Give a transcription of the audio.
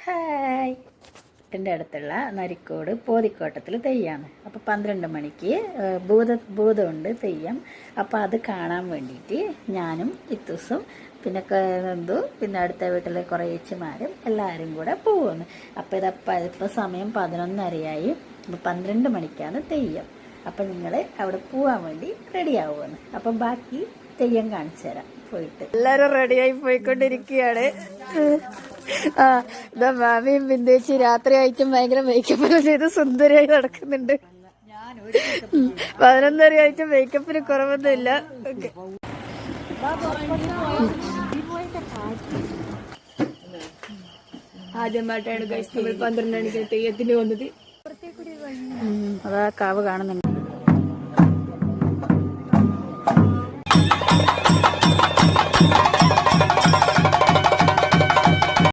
Hi, എൻ്റെ അടുത്തുള്ള നരിക്കോട് പോതിക്കോട്ടത്തിൽ തെയ്യമാണ്. അപ്പോൾ 12 മണിക്ക് ഭൂതമുണ്ട് തെയ്യം. അപ്പോൾ അത് കാണാൻ വേണ്ടിയിട്ട് ഞാനും ഇത്തൂസും പിന്നെ നന്ദു പിന്നെ അടുത്ത വീട്ടിലെ കുറേ ചേച്ചിമാരും എല്ലാവരും കൂടെ പോകുന്നു. അപ്പോൾ ഇപ്പോൾ സമയം 11:30ആയി. അപ്പോൾ 12 മണിക്കാണ് തെയ്യം. അപ്പം നിങ്ങൾ അവിടെ പോകാൻ വേണ്ടി റെഡി ആവുമെന്ന്. അപ്പം ബാക്കി തെയ്യം കാണിച്ചു തരാം. പോയിട്ട് എല്ലാരും റെഡിയായി പോയിക്കൊണ്ടിരിക്കുകയാണ്. ഇതാ മാമിയും ബിന്ദുവച്ചി രാത്രി ആയിട്ടും ഭയങ്കര മേക്കപ്പ് ചെയ്ത് സുന്ദരിയായി നടക്കുന്നുണ്ട്. 11:30 ആയിട്ടും മേക്കപ്പിന് കുറവൊന്നുമില്ല. ആദ്യമായിട്ടാണ് 12 മണിക്ക് തെയ്യത്തിന് വന്നത്. അതാ കാവ് കാണുന്നുണ്ട്.